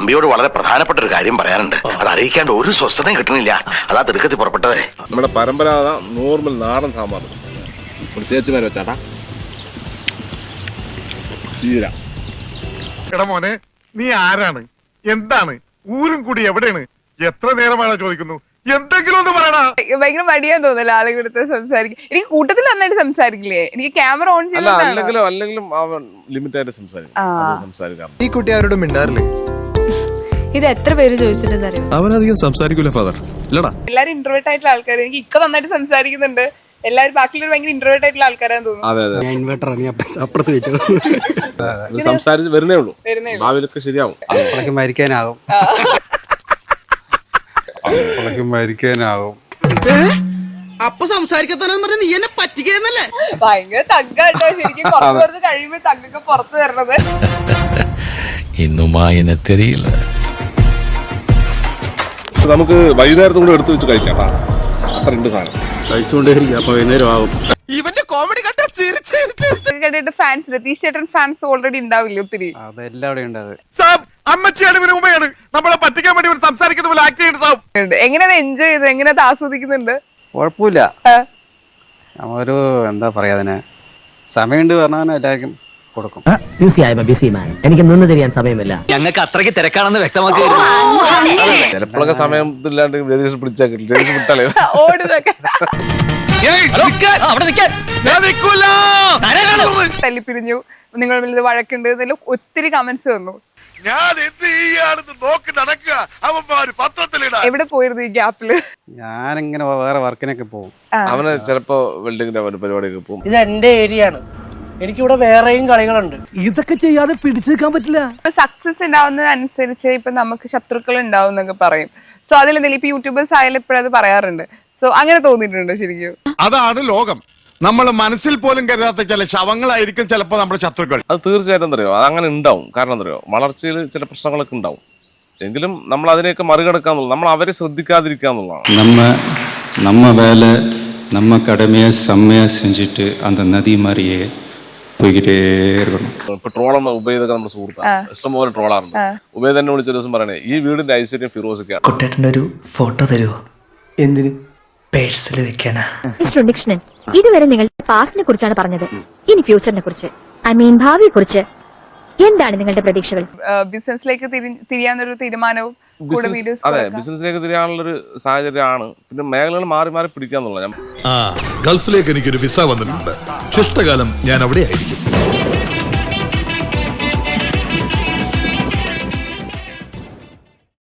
തമ്പിയോട് വളരെ പ്രധാനപ്പെട്ട ഒരു കാര്യം പറയാനുണ്ട്. അത് അറിയിക്കാണ്ട് ഒരു സ്വസ്ഥതയും കിട്ടണില്ല. അതാ തിടുക്കത്തിൽ പുറപ്പെട്ടതേ. നമ്മുടെ പരമ്പരാഗത നോർമൽ നാടൻ സാമ്പാർ ചേച്ചിമാര് വെച്ചാട്ടാ. ചീര. എടാ മോനെ, നീ ആരാണ്, എന്താണ്, ഊരും കൂടി എവിടെയാണ്, എത്ര നേരമാണ് ചോദിക്കുന്നു, എന്തെങ്കിലും ഒന്ന് പറയടാ. ഭയങ്കര മടിയാന്ന് തോന്നുന്നില്ല ആളുകളുടെ അടുത്ത് സംസാരിക്കും. എനിക്ക് കൂട്ടത്തിൽ നന്നായിട്ട് സംസാരിക്കില്ലേ, എനിക്ക് ക്യാമറ ഓൺ അല്ലെങ്കിലും അവൻ ലിമിറ്റ് ആയിട്ട് സംസാരിക്കാം. ഈ കുട്ടി ആരോടും മിണ്ടാറില്ലേ? ഇത് എത്ര പേര് ചോദിച്ചിട്ടുണ്ടെന്നറിയോ? അവനധികം സംസാരിക്കൂല ഫാദർ. ഇല്ലടാ, എല്ലാരും ഇന്റർവേർട്ട് ആയിട്ടുള്ള ആൾക്കാർ. എനിക്ക് ഇക്ക നന്നായിട്ട് സംസാരിക്കുന്നുണ്ട്. എല്ലാരും ബാക്കിയുള്ളവർ ഭയങ്കര ഇന്റർവേർട്ട് ആയിട്ടുള്ള ആൾക്കാരാന്ന് തോന്നുന്നു. സംസാരിച്ച് വരുന്നേ ഉള്ളൂ, ഭാവിയിലൊക്കെ ശരിയാവും. മരിക്കാനാവും. അപ്പൊ സംസാരിക്കാത്തന്നെ നീ എന്നെ പറ്റിക്കുന്നല്ലേ? ഭയങ്കര തഗ്ഗാട്ടോ ശരിക്കും. കുറച്ച് കഴിയുമ്പോ തഗ്ഗൊക്കെ പുറത്തു വരണത്. ഇന്നുമാ എന്നെ തെരിയില്ല. നമുക്ക് വൈകുന്നേരത്തും കൂടെ എടുത്തു വെച്ച് കഴിക്കാം. അത്ര ഉണ്ട് സാധനം. കഴിച്ചുകൊണ്ടേയിരിക്കും. അപ്പൊ വൈകുന്നേരം ആകും. ഇവന്റെ കോമഡി കണ്ടിട്ട് ഫാൻസ്, രതീഷ് ചേട്ടൻ ഫാൻസ് ഓൾറെഡി ഉണ്ടാവില്ലേ ഒത്തിരി? അതെല്ലാവിടെയും ഉണ്ട്. അമ്മച്ചിയാണ് ഇവന് ഉമ്മയാണ്. നമ്മളെ പറ്റിക്കാൻ വേണ്ടി ഇവൻ സംസാരിക്കുന്ന പോലെ ആക്ട് ചെയ്യുന്നുണ്ടാവും. എങ്ങനെ എൻജോയ് ചെയ്ത്, എങ്ങനെ ആസ്വദിക്കുന്നുണ്ട്? കുഴപ്പമില്ല. ഒരു എന്താ പറയാ, അതിന് സമയമുണ്ട് പറഞ്ഞാൽ എല്ലാവർക്കും കൊടുക്കും. എനിക്ക് നിന്ന് തിരിയാൻ സമയമില്ല. ഞങ്ങൾക്ക് അത്രയ്ക്ക് തിരക്കാണെന്ന് വ്യക്തമാക്കി. ചിലപ്പോഴൊക്കെ സമയം ഇല്ലാണ്ട് രതീഷ് പിടിച്ചാൽ കിട്ടില്ല. രതീഷ് വിട്ടാലേ ഓടുന്നൊക്കെ തല്ലിപ്പിരിഞ്ഞു, നിങ്ങൾ വഴക്കുണ്ട് എന്നെല്ലാം ഒത്തിരി കമന്റ്സ് വന്നു. ഞാൻ എന്ത് ചെയ്യാണെന്ന് നോക്കി നടക്കുക. അവന്മാര് പത്രത്തിലിടാ. എവിടെ പോയിരുന്നു ഈ ഗ്യാപ്പില്? ഞാനിങ്ങനെ വേറെ വർക്കിനൊക്കെ പോകും. അവന് ചിലപ്പോ വെൽഡിങ്ങിന്റെ പരിപാടിയൊക്കെ പോകും. ഇത് എന്റെ ഏരിയ ആണ്, എനിക്കിവിടെ വേറെയും കളികളുണ്ട്. ഇതൊക്കെ ചെയ്യാതെ പിടിച്ചു നിൽക്കാൻ പറ്റില്ല. സക്സസ് ഉണ്ടാവുന്നതനുസരിച്ച് ഇപ്പൊ നമുക്ക് ശത്രുക്കൾ ഉണ്ടാവും എന്നൊക്കെ പറയും. സോ അതിലെന്തെങ്കിലും ഇപ്പൊ യൂട്യൂബേഴ്സ് ആയാലും ഇപ്പോഴത് പറയാറുണ്ട്. സോ അങ്ങനെ തോന്നിയിട്ടുണ്ടോ ശരിക്കും? അതാണ് ലോകം. നമ്മൾ മനസ്സിൽ പോലും കരുതാത്ത ചില ശവങ്ങളായിരിക്കും ചിലപ്പോ നമ്മുടെ ശത്രുക്കൾ. അത് തീർച്ചയായിട്ടും എന്തറിയോ, അതങ്ങനെ ഉണ്ടാവും. കാരണം എന്തറിയോ, വളർച്ചയിൽ ചില പ്രശ്നങ്ങളൊക്കെ ഉണ്ടാവും. എങ്കിലും നമ്മൾ അതിനെയൊക്കെ മറികടക്കാന്നുള്ളത്, നമ്മൾ അവരെ ശ്രദ്ധിക്കാതിരിക്കുക എന്നുള്ളതാണ്. நம்ம வேலை நம்ம கடமையை செம்மையாக செஞ்சுட்டு அந்த நதி மாதிரியே പോയിട്ടേ ഇരിക്കണം. ഇപ്പൊ ട്രോളെന്ന ഉപയോഗിതൊക്കെ നമ്മുടെ സുഹൃത്താണ്, ഇഷ്ടംപോലെ ട്രോളാറുണ്ട്. ഉപയോഗ തന്നെ വിളിച്ച ദിവസം പറയണേ, ഈ വീടിന്റെ ഐശ്വര്യം ഫിറോസിക്കാണ്. കുട്ടേട്ടൻ്റെ ഒരു ഫോട്ടോ തരുമോ? എന്തിന്? പേഴ്സിൽ വെക്കാനാ. ഇതുവരെ നിങ്ങൾ പാസ്റ്റിനെ കുറിച്ചാണ് പറഞ്ഞത്. ഇനി ഫ്യൂച്ചറിനെ കുറിച്ച്, ഐ മീൻ ഭാവിയെ കുറിച്ച് എന്താണ് നിങ്ങളുടെ പ്രതീക്ഷകൾ? ബിസിനസ്സിലേക്ക് തിരിയാനൊരു തീരുമാനവും അതെ, ബിസിനസ്സിലേക്ക് തിരിയാനുള്ളൊരു സാഹചര്യമാണ്. പിന്നെ മേഖലകൾ മാറി മാറി പിടിക്കാന്നുള്ളത്. ഗൾഫിലേക്ക് എനിക്കൊരു വിസ വന്നിട്ടുണ്ട്. ശിഷ്ടകാലം ഞാൻ അവിടെ ആയിരിക്കും.